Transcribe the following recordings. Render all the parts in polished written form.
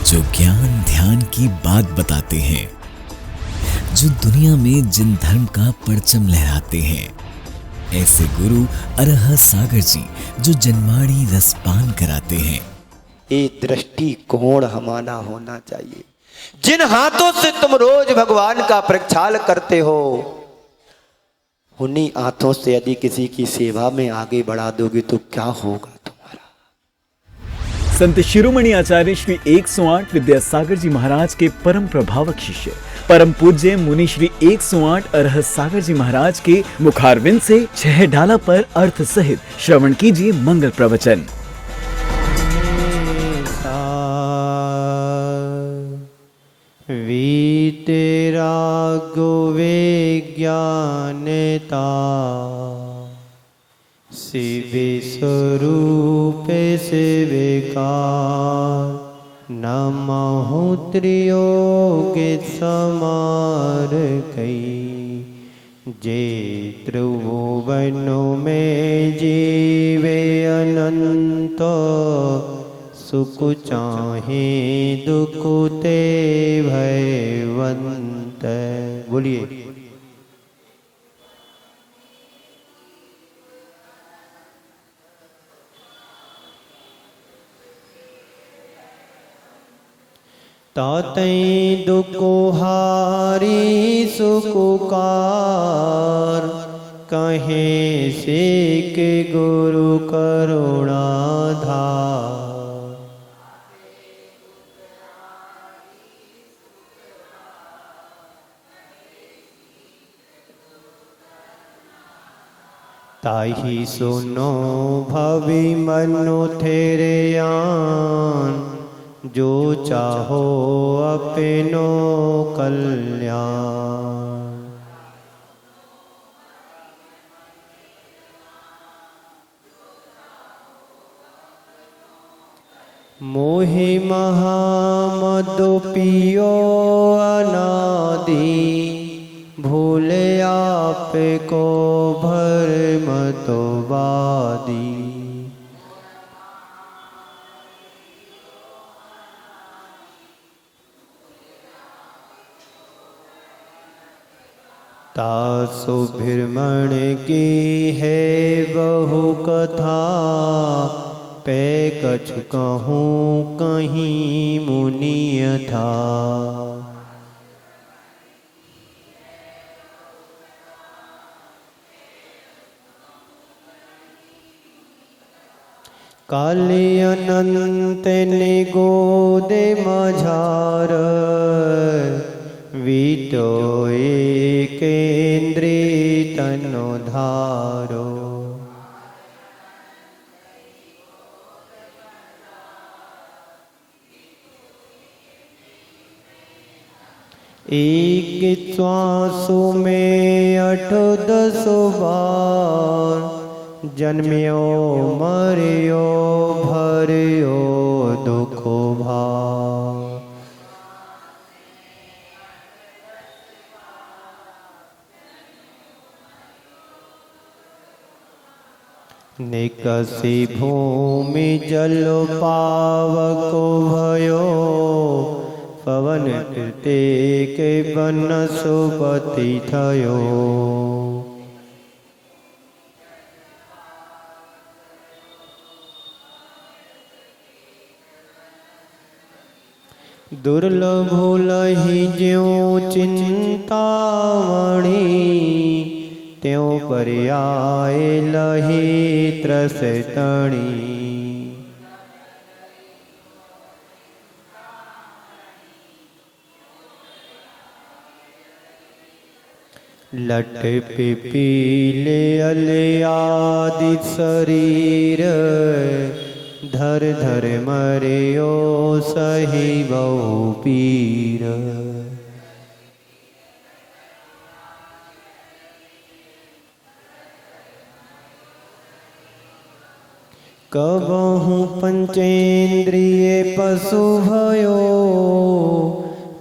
जो ज्ञान ध्यान की बात बताते हैं, जो दुनिया में जिन धर्म का परचम लहराते हैं, ऐसे गुरु अरह सागर जी जो जन्माड़ी रसपान कराते हैं। ये दृष्टिकोण हमारा होना चाहिए। जिन हाथों से तुम रोज भगवान का प्रक्षाल करते हो, उन्हीं हाथों से यदि किसी की सेवा में आगे बढ़ा दोगे तो क्या होगा तुम्हारा। संत शिरोमणि आचार्य श्री 108 विद्यासागर जी महाराज के परम प्रभावक शिष्य परम पूज्य मुनि श्री 108 अरह सागर जी महाराज के मुखारविंद से 6 डाला पर अर्थ सहित श्रवण कीजिए मंगल प्रवचन। वीतरागो विज्ञानता शिव स्वरूप शिविकार नमहु त्रियोग समार कई जे त्रिभुवनों में जीवे अनंत सुख चाहे दुख ते भयवंत। बोलिए। तातै दुखो हारी सुकुकार कहे से के गुरु करुणाधार। ताही सुनो भवि मनो थेरे आन जो चाहो अपनो कल्याण। मोहि महामदो पियो अनादि भूले आप को भरम तो वादी। तासु भ्रमण की है बहु कथा पे कछु कहूँ कहीं मुनिय था। काली अनंत ने गोदे मझार वीतो केंद्री तनो धारो। एक श्वासु में 8-10 बार जन्म्यो मरियो भरियो दुख भार। निकसी भूमि जल पावको भयो पवन तीर्थे के वनस्पति थयो। दुर्लभ लही ज्यों चिंतामणि त्यों पर्याय लही त्रसतणी। लट पिपीले अलियादि शरीर धर धर मरियो सही बहु पीर। कबहु पंचेन्द्रिय पशु भयो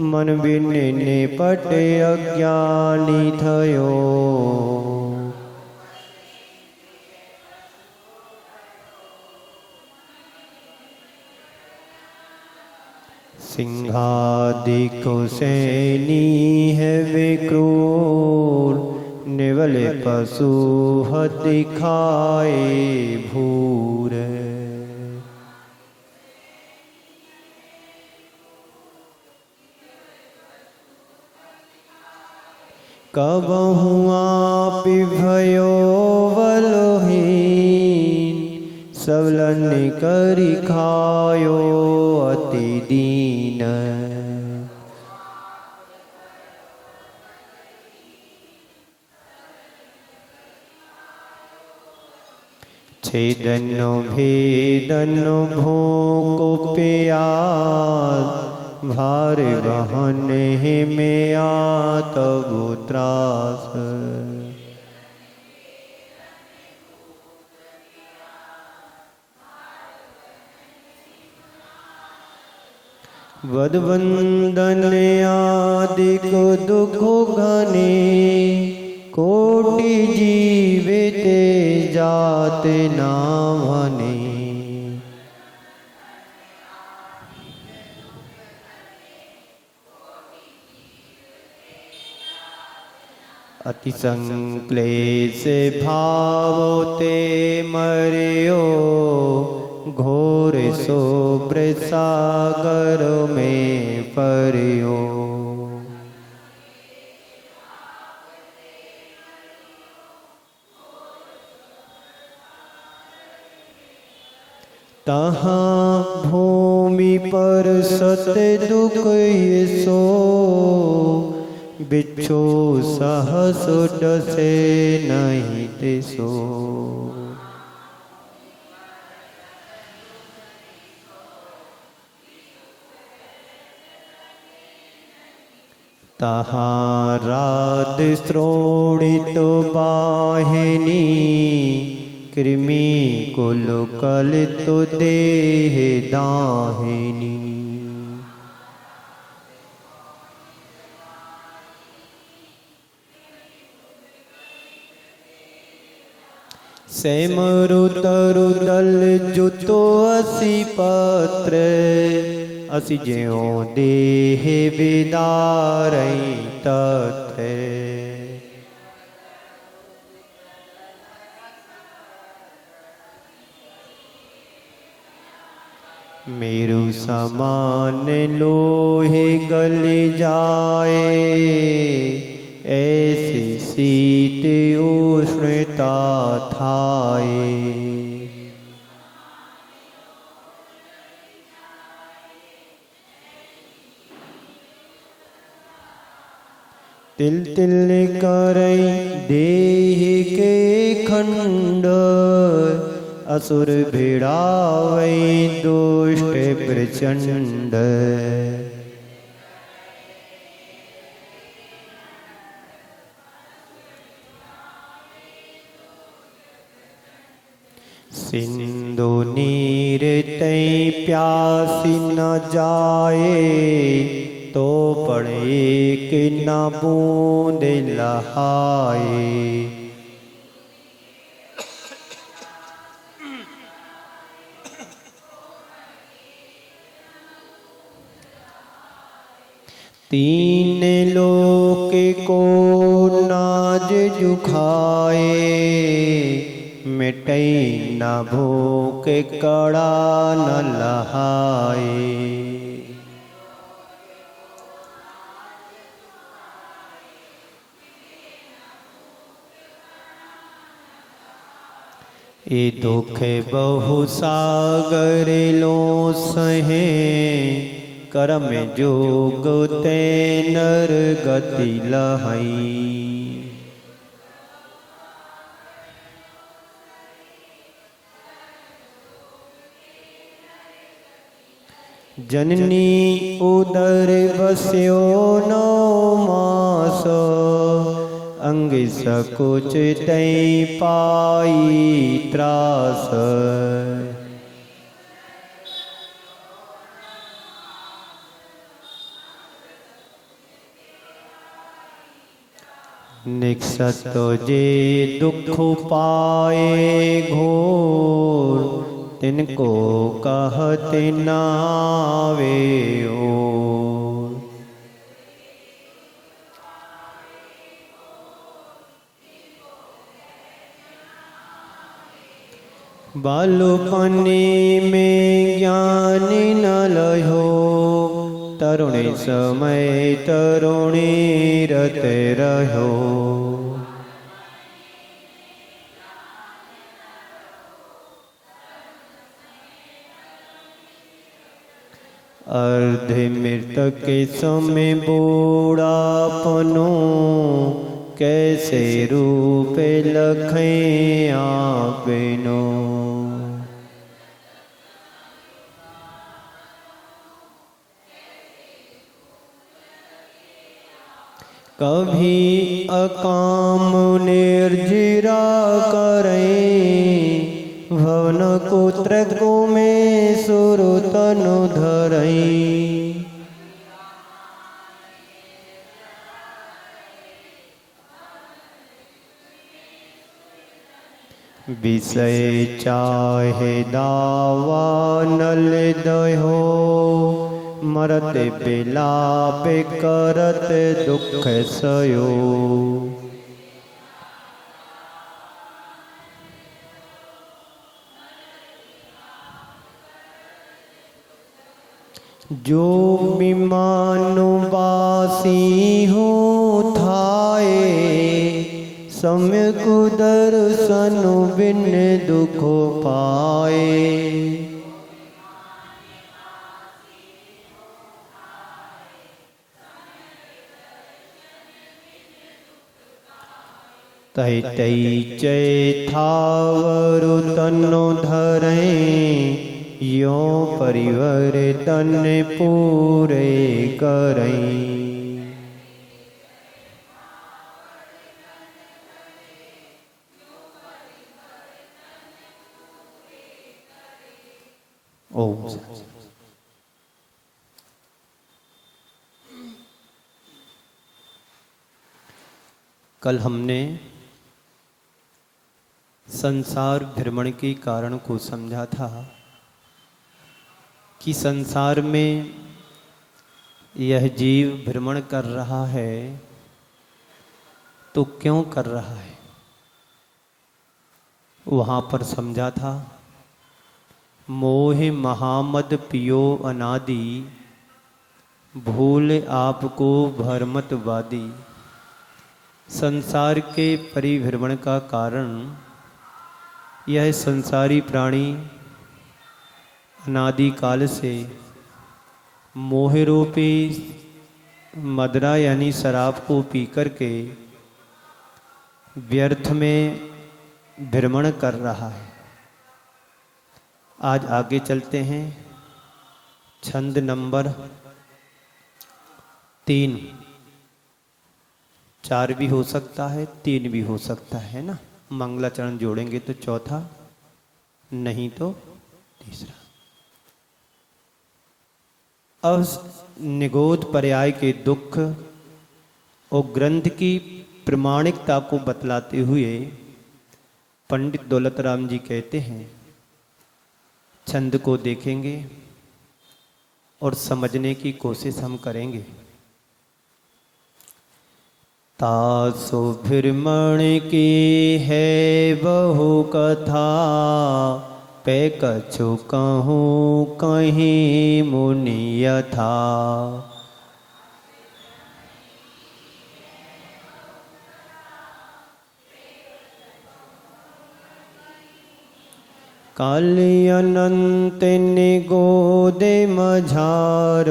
मन बिने पटे अज्ञानी थयो। सिंहादिको सैनी है वे क्रूर, निवले पशु दिखाए भूर। कबहु आप भयो बलहीन, सबलन करि खायो अति दीन। छेदनो भेदनो भोको प्यास, भार बहन में तब त्रास। वदवंदन आदि को दुख घने, कोटि जीवित जात ना भने। अति संक्लेश भावते मरियो, घोर सोब्र सागर में परियो। तहाँ भूमि पर सत दुख सो, बिच्छू सहस डसे नहीं दिसो। तहाँ रात श्रोणित बाहिनी, कृमि कुल कलित देह दाहिनी। सेमरु तरु दल जुतो असी पत्र, असी ज्यों देह विदारई तत्र। मेरु समान लोहे गल जाए, ऐसी शीत उष्णता थाए। तिल तिल करई देह के खंड, असुर भिड़ावै दुष्ट प्रचंड। सिंधु नीर तै प्यासी न जाए, तो पड़े कि न बूंद लहाए। तीन लोक को नाज जुखाए, मिटई न भूख कड़ा न लहाए। ये दुख बहु सागर लो सहे, कर्म जोग ते नर गति लहई। जननी उदर बस्यो 9 मास, अंग सकुच तै पाई त्रास। निक्षत जे दुख पाए घोर, तिनको कहत नावे ओ। बालपने में ज्ञान न लयो, तरुणी समय तरुणी रत रहो। अर्ध मृतक के समय बूढ़ापनो, कैसे रूप लखें आपनो। कभी अकाम निर्जरा करें, भवन कुत्र को में सुरु तनु धरई। विषय चाहे दावा नल दहो, मरत बिलाप करत दुख सयो। जो विमानु वासी हो थाए, सम्यक दर्शन बिन दुख पाए। तै तै चै थावरु तनु धरें, यो परिवर्तन पूरे करें। ओम। कल हमने संसार भ्रमण के कारण को समझा था कि संसार में यह जीव भ्रमण कर रहा है तो क्यों कर रहा है। वहाँ पर समझा था, मोह महामद पियो अनादि, भूल आपको भरमत वादी। संसार के परिभ्रमण का कारण यह संसारी प्राणी अनादि काल से मोहरूपी मदरा यानी शराब को पी करके व्यर्थ में भ्रमण कर रहा है। आज आगे चलते हैं। छंद नंबर 3, 4 भी हो सकता है, 3 भी हो सकता है ना। मंगलाचरण जोड़ेंगे तो चौथा, नहीं तो तीसरा। अब निगोद पर्याय के दुख और ग्रंथ की प्रमाणिकता को बतलाते हुए पंडित दौलत राम जी कहते हैं, छंद को देखेंगे और समझने की कोशिश हम करेंगे। तासु भ्रमण की है बहु कथा, पे कछु कहूँ कहीं मुनि यथा। काली अनंत निगोदे मझार,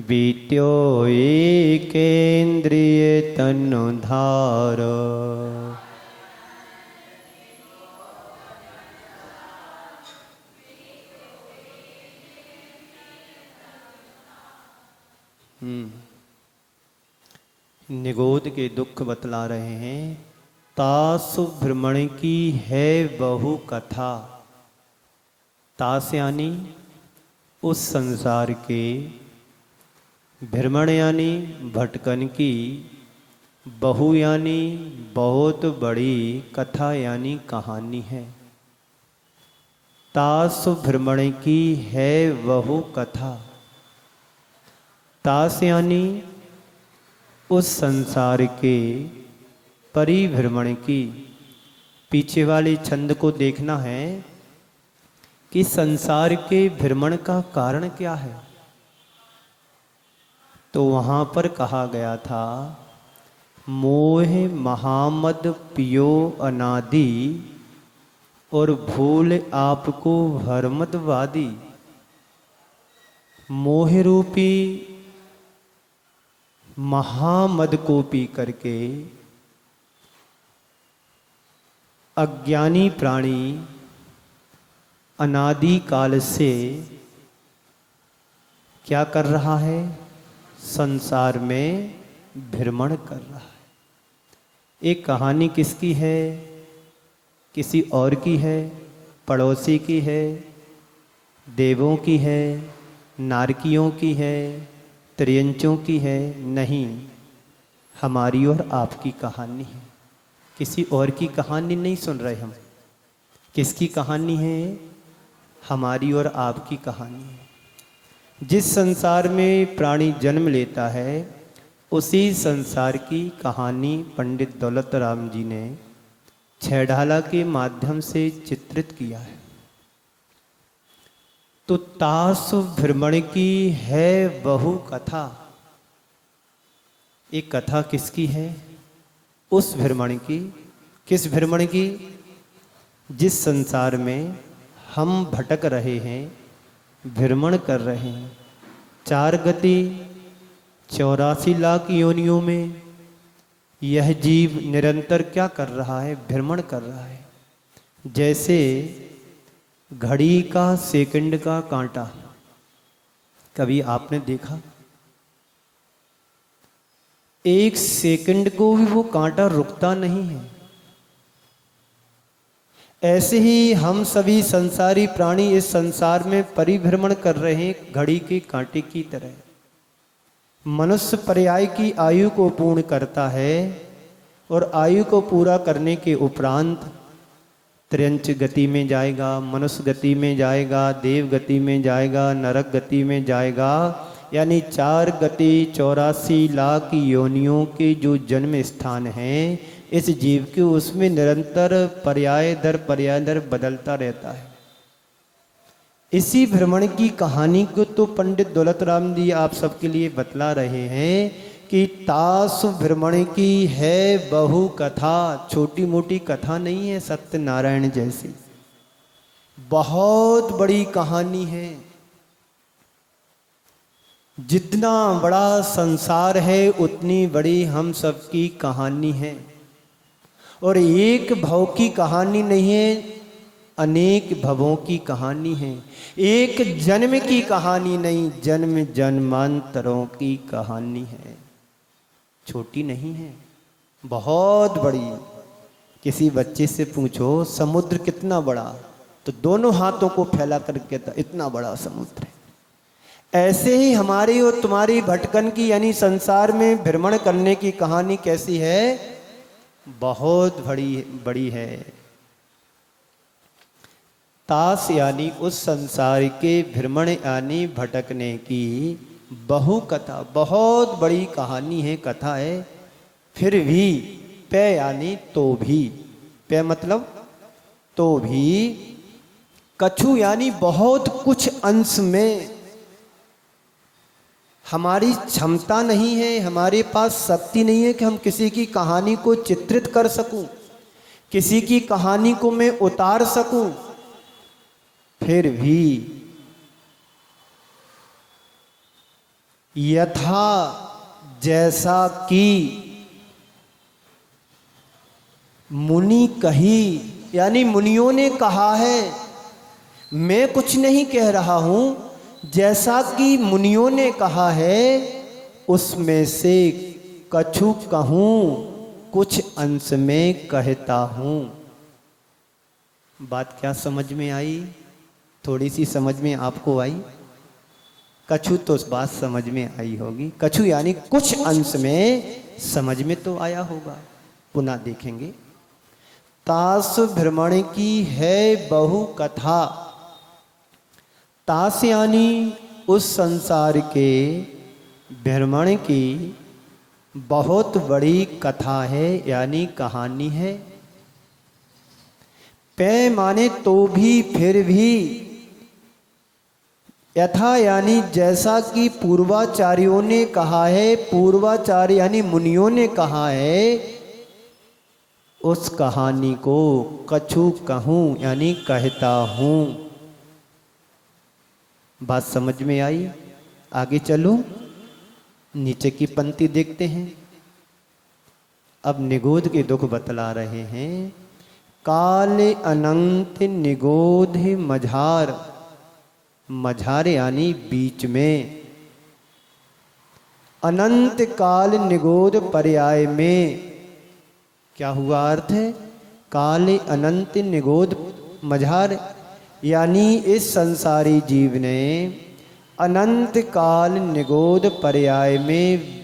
बीत्यो एकेन्द्रिय तनुधार। निगोद के दुख बतला रहे हैं। तासु भ्रमण की है बहु कथा। तास यानी उस संसार के, भ्रमण यानी भटकन की, बहु यानी बहुत बड़ी, कथा यानी कहानी है। तासु भ्रमण की है बहु कथा। तास यानी उस संसार के परिभ्रमण की, पीछे वाले छंद को देखना है कि संसार के भ्रमण का कारण क्या है। तो वहाँ पर कहा गया था, मोह महामद पियो अनादि और भूल आपको भरमदवादी। मोह रूपी महामद को पी करके अज्ञानी प्राणी अनादि काल से क्या कर रहा है? संसार में भ्रमण कर रहा है। एक कहानी किसकी है? किसी और की है, पड़ोसी की है, देवों की है, नारकियों की है, त्रियंचों की है? नहीं, हमारी और आपकी कहानी है। किसी और की कहानी नहीं सुन रहे हम। किसकी कहानी है? हमारी और आपकी कहानी है। जिस संसार में प्राणी जन्म लेता है उसी संसार की कहानी पंडित दौलत राम जी ने छेड़ाला के माध्यम से चित्रित किया है। तो तास भ्रमण की है बहु कथा। एक कथा किसकी है? उस भ्रमण की। किस भ्रमण की? जिस संसार में हम भटक रहे हैं, भ्रमण कर रहे हैं। 4 गति 84 लाख योनियों में यह जीव निरंतर क्या कर रहा है? भ्रमण कर रहा है। जैसे घड़ी का सेकंड का कांटा, कभी आपने देखा? एक सेकंड को भी वो कांटा रुकता नहीं है। ऐसे ही हम सभी संसारी प्राणी इस संसार में परिभ्रमण कर रहे हैं घड़ी के कांटे की तरह। मनुष्य पर्याय की आयु को पूर्ण करता है और आयु को पूरा करने के उपरांत त्र्यंच गति में जाएगा, मनुष्य गति में जाएगा, देव गति में जाएगा, नरक गति में जाएगा। यानी 4 गति 84 लाख योनियों के जो जन्म स्थान हैं इस जीव के, उसमें निरंतर पर्याय दर बदलता रहता है। इसी भ्रमण की कहानी को तो पंडित दौलत राम जी आप सबके लिए बतला रहे हैं कि तास भ्रमण की है बहु कथा। छोटी मोटी कथा नहीं है, सत्यनारायण जैसी बहुत बड़ी कहानी है। जितना बड़ा संसार है उतनी बड़ी हम सबकी कहानी है। और एक भव की कहानी नहीं है, अनेक भवों की कहानी है। एक जन्म की कहानी नहीं, जन्म जन्मांतरों की कहानी है। छोटी नहीं है, बहुत बड़ी। किसी बच्चे से पूछो समुद्र कितना बड़ा, तो दोनों हाथों को फैला कर कहता इतना बड़ा समुद्र है। ऐसे ही हमारी और तुम्हारी भटकन की यानी संसार में भ्रमण करने की कहानी कैसी है? बहुत बड़ी है। तास यानी उस संसार के भ्रमण यानी भटकने की बहु कथा, बहुत बड़ी कहानी है, कथा है। फिर भी पे यानी तो भी, पे मतलब तो भी, कछु यानी बहुत कुछ अंश में हमारी क्षमता नहीं है, हमारे पास शक्ति नहीं है कि हम किसी की कहानी को चित्रित कर सकूं, किसी की कहानी को मैं उतार सकूं। फिर भी यथा जैसा कि मुनि कही, यानी मुनियों ने कहा है, मैं कुछ नहीं कह रहा हूं, जैसा कि मुनियों ने कहा है उसमें से कछु कहूं, कुछ अंश में कहता हूं। बात क्या समझ में आई? थोड़ी सी समझ में आपको आई? कछु तो बात समझ में आई होगी। कछु यानी कुछ अंश में समझ में तो आया होगा। पुनः देखेंगे। तास भ्रमण की है बहु कथा। तास यानी उस संसार के भ्रमण की बहुत बड़ी कथा है, यानी कहानी है। पे माने तो भी, फिर भी, यथा यानी जैसा कि पूर्वाचार्यों ने कहा है, पूर्वाचार्य यानी मुनियों ने कहा है, उस कहानी को कछु कहूं यानी कहता हूं। बात समझ में आई? आगे चलो, नीचे की पंक्ति देखते हैं। अब निगोध के दुख बतला रहे हैं। काल अनंत निगोध मझार, मझार यानी बीच में, अनंत काल निगोध पर्याय में। क्या हुआ अर्थ है? काल अनंत निगोध मझार यानी इस संसारी जीव ने अनंत काल निगोध पर्याय में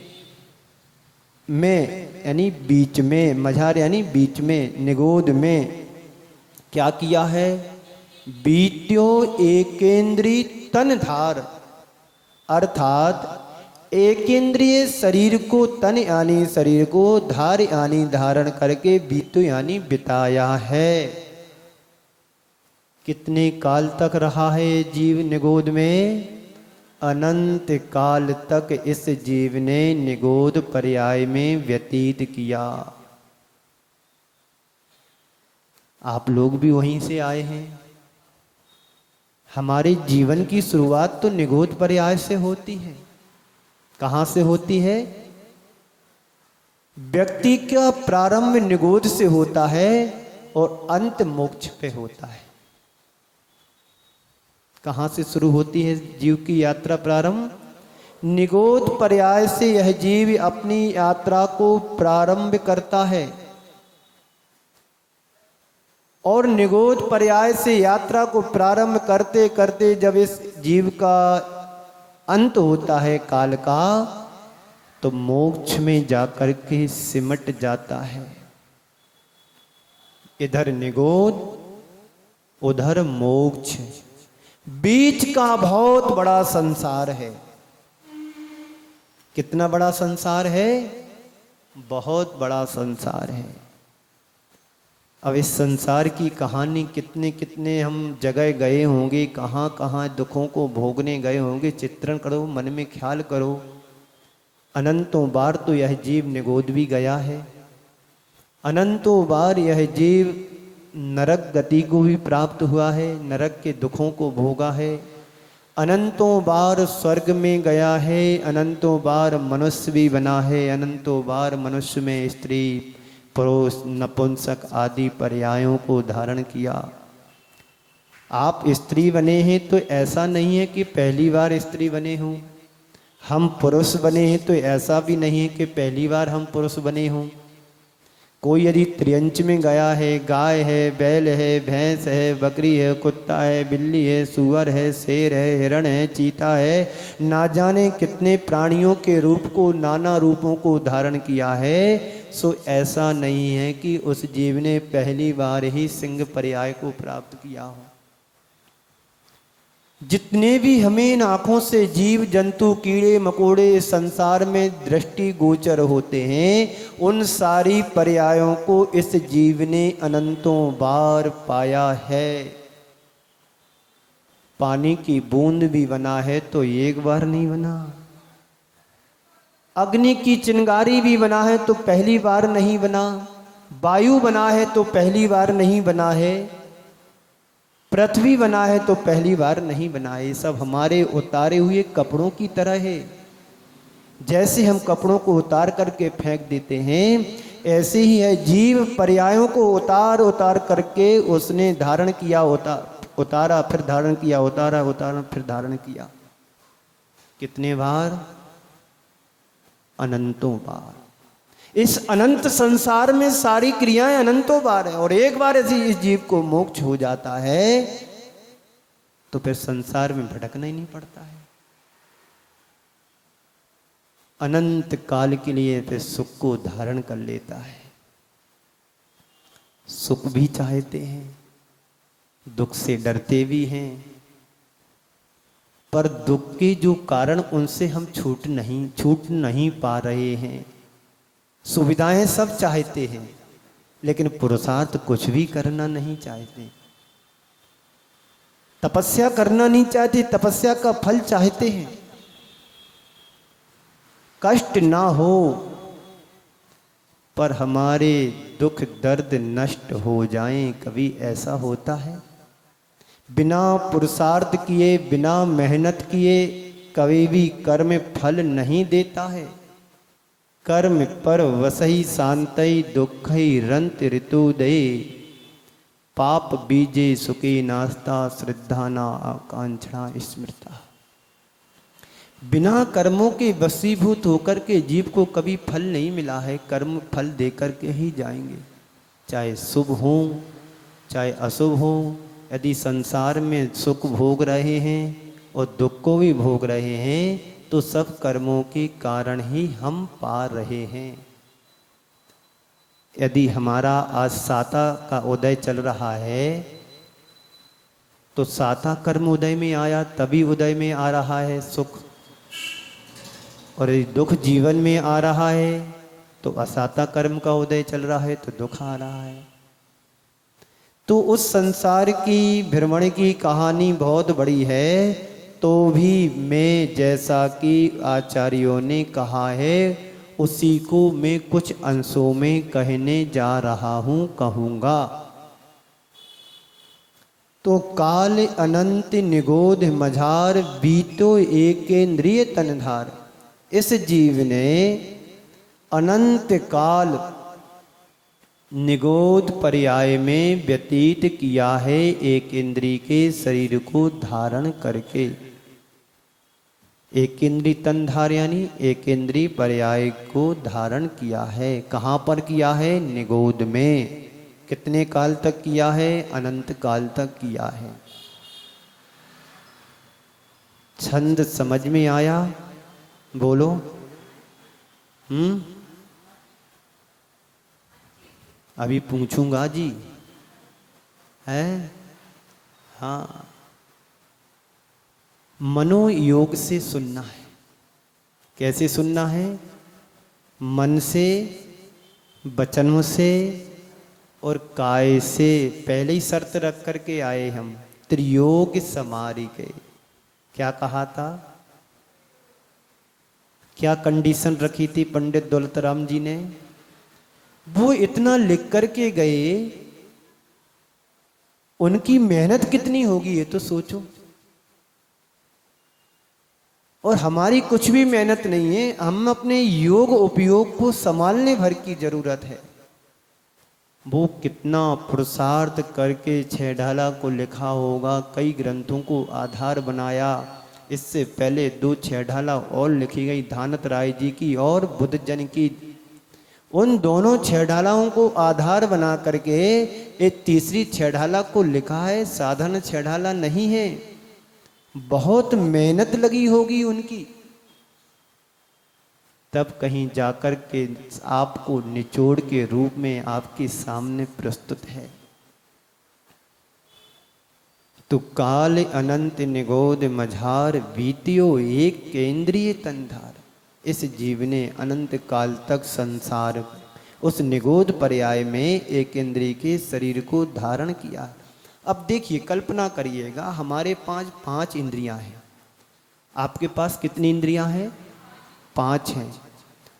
यानी बीच में, मझार यानी बीच में, निगोध में क्या किया है? बीत्यो एकेंद्रीय तन धार, अर्थात एकेंद्रीय शरीर को, तन यानी शरीर को, धार यानी धारण करके, बीतो यानी बिताया है। कितने काल तक रहा है ये जीव निगोध में? अनंत काल तक इस जीव ने निगोध पर्याय में व्यतीत किया। आप लोग भी वहीं से आए हैं। हमारे जीवन की शुरुआत तो निगोध पर्याय से होती है। कहां से होती है? व्यक्ति का प्रारंभ निगोध से होता है और अंत मोक्ष पे होता है। कहां से शुरू होती है जीव की यात्रा? प्रारंभ निगोध पर्याय से यह जीव अपनी यात्रा को प्रारंभ करता है और निगोध पर्याय से यात्रा को प्रारंभ करते करते जब इस जीव का अंत होता है काल का, तो मोक्ष में जाकर के सिमट जाता है। इधर निगोध, उधर मोक्ष, बीच का बहुत बड़ा संसार है। कितना बड़ा संसार है? बहुत बड़ा संसार है। अब इस संसार की कहानी कितने कितने हम जगह गए होंगे, कहाँ कहाँ दुखों को भोगने गए होंगे, चित्रण करो, मन में ख्याल करो। अनंतों बार तो यह जीव निगोध भी गया है, अनंतों बार यह जीव नरक गति को भी प्राप्त हुआ है, नरक के दुखों को भोगा है, अनंतों बार स्वर्ग में गया है, अनंतों बार मनुष्य भी बना है, अनंतों बार मनुष्य में स्त्री, पुरुष, नपुंसक आदि पर्यायों को धारण किया। आप स्त्री बने हैं तो ऐसा नहीं है कि पहली बार स्त्री बने हों, हम पुरुष बने हैं तो ऐसा भी नहीं है कि पहली बार हम पुरुष बने हों। कोई यदि त्रियंच में गया है, गाय है, बैल है, भैंस है, बकरी है, कुत्ता है, बिल्ली है, सूअर है, शेर है, हिरण है, चीता है, ना जाने कितने प्राणियों के रूप को, नाना रूपों को धारण किया है, सो ऐसा नहीं है कि उस जीव ने पहली बार ही सिंह पर्याय को प्राप्त किया हो। जितने भी हमें आंखों से जीव जंतु, कीड़े मकोड़े संसार में दृष्टि गोचर होते हैं, उन सारी पर्यायों को इस जीव ने अनंतों बार पाया है। पानी की बूंद भी बना है तो एक बार नहीं बना, अग्नि की चिंगारी भी बना है तो पहली बार नहीं बना, वायु बना है तो पहली बार नहीं बना है, पृथ्वी बना है तो पहली बार नहीं बना है। सब हमारे उतारे हुए कपड़ों की तरह है। जैसे हम कपड़ों को उतार करके फेंक देते हैं, ऐसे ही है जीव पर्यायों को उतार उतार करके उसने धारण किया, उतारा फिर धारण किया, उतारा उतारा फिर धारण किया। कितने बार? अनंतों बार। इस अनंत संसार में सारी क्रियाएं अनंतों बार है, और एक बार ऐसी इस जीव को मोक्ष हो जाता है तो फिर संसार में भटकना ही नहीं पड़ता है। अनंत काल के लिए फिर सुख को धारण कर लेता है। सुख भी चाहते हैं, दुख से डरते भी हैं, पर दुख के जो कारण उनसे हम छूट नहीं पा रहे हैं। सुविधाएं सब चाहते हैं, लेकिन पुरुषार्थ कुछ भी करना नहीं चाहते, तपस्या करना नहीं चाहते, तपस्या का फल चाहते हैं, कष्ट ना हो पर हमारे दुख दर्द नष्ट हो जाएं। कभी ऐसा होता है? बिना पुरुषार्थ किए, बिना मेहनत किए कभी भी कर्म फल नहीं देता है। कर्म पर वसई शांतई दुखई रंत ऋतुदय, पाप बीजे सुखी नास्ता श्रद्धा ना आकांक्षणा स्मृता। बिना कर्मों के वशीभूत होकर के जीव को कभी फल नहीं मिला है। कर्म फल दे करके ही जाएंगे, चाहे शुभ हो चाहे अशुभ हो। यदि संसार में सुख भोग रहे हैं और दुख को भी भोग रहे हैं तो सब कर्मों के कारण ही हम पा रहे हैं। यदि हमारा आज साता का उदय चल रहा है तो साता कर्म उदय में आया तभी उदय में आ रहा है सुख, और यदि दुख जीवन में आ रहा है तो असाता कर्म का उदय चल रहा है तो दुख आ रहा है। तो उस संसार की भ्रमण की कहानी बहुत बड़ी है। तो भी मैं जैसा कि आचार्यों ने कहा है उसी को मैं कुछ अंशों में कहने जा रहा हूं, कहूंगा। तो काल अनंत निगोध मझार बीतो एकेंद्रिय तनधार। इस जीव ने अनंत काल निगोध पर्याय में व्यतीत किया है, एक इंद्रिय के शरीर को धारण करके। एक इंद्रिय तनधार यानी एक इंद्रिय पर्याय को धारण किया है। कहाँ पर किया है? निगोध में। कितने काल तक किया है? अनंत काल तक किया है। छंद समझ में आया? बोलो। अभी पूछूंगा जी, है? हाँ, मनोयोग से सुनना है। कैसे सुनना है? मन से, वचनों से और काय से। पहले ही शर्त रख करके आए हम, त्रियोग समारी के। क्या कहा था? क्या कंडीशन रखी थी पंडित दौलतराम जी ने? वो इतना लिख करके गए, उनकी मेहनत कितनी होगी ये तो सोचो। और हमारी कुछ भी मेहनत नहीं है, हम अपने योग उपयोग को संभालने भर की जरूरत है। वो कितना पुरुषार्थ करके छह ढाला को लिखा होगा, कई ग्रंथों को आधार बनाया। इससे पहले 2 छह ढाला और लिखी गई, धानत राय जी की और बुद्ध जन की। उन दोनों छह ढालाओं को आधार बना करके एक तीसरी छह ढाला को लिखा है। साधारण छह ढाला नहीं है, बहुत मेहनत लगी होगी उनकी, तब कहीं जाकर के आपको निचोड़ के रूप में आपके सामने प्रस्तुत है। तो काल अनंत निगोध मझार बीतियो एक केंद्रीय तनधार। इस जीव ने अनंत काल तक संसार उस निगोध पर्याय में एक इंद्रिय के शरीर को धारण किया। अब देखिए, कल्पना करिएगा, हमारे पास 5 इंद्रियां हैं। आपके पास कितनी इंद्रियां हैं? 5 हैं।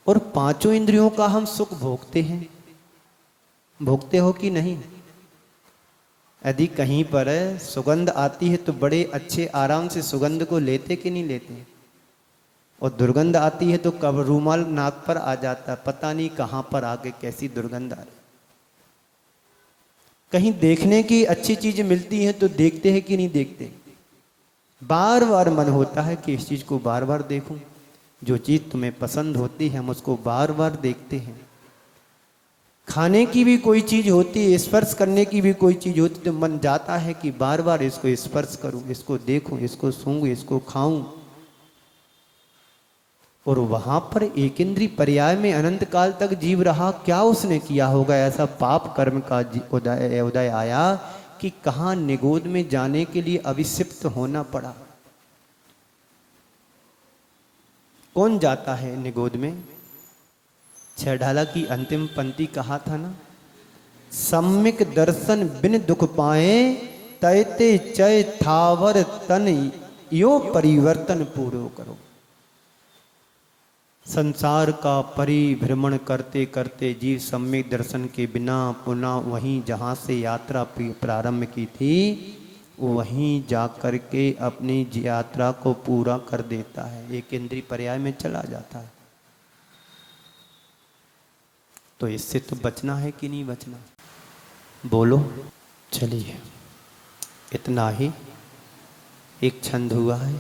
और पांचों इंद्रियों का हम सुख भोगते हैं। भोगते हो कि नहीं? यदि कहीं पर सुगंध आती है तो बड़े अच्छे आराम से सुगंध को लेते कि नहीं लेते? और दुर्गंध आती है तो कब रूमाल नाक पर आ जाता है, पता नहीं कहां पर आके कैसी दुर्गंध आ रही। कहीं देखने की अच्छी चीज मिलती है तो देखते हैं कि नहीं देखते? बार बार मन होता है कि इस चीज को बार बार देखूं। जो चीज तुम्हें पसंद होती है हम उसको बार बार देखते हैं। खाने की भी कोई चीज होती है, स्पर्श करने की भी कोई चीज होती तो मन जाता है कि बार बार इसको स्पर्श करूं, इसको देखूं, इसको सूंघूं, इसको खाऊं। और वहां पर एक इंद्रिय पर्याय में अनंत काल तक जीव रहा। क्या उसने किया होगा ऐसा पाप कर्म का उदय आया कि कहां निगोध में जाने के लिए अभिषिप्त होना पड़ा। कौन जाता है निगोध में? छह ढाला की अंतिम पंक्ति कहा था ना, सम्यक दर्शन बिन दुख पाए, तैते चय थावर तन यो परिवर्तन पूरो करो। संसार का परिभ्रमण करते करते जीव सम्यक दर्शन के बिना पुनः वहीं जहाँ से यात्रा प्रारंभ की थी वहीं जाकर के अपनी यात्रा को पूरा कर देता है, एक इंद्रिय पर्याय में चला जाता है। तो इससे तो बचना है कि नहीं बचना, बोलो। चलिए इतना ही, एक छंद हुआ है।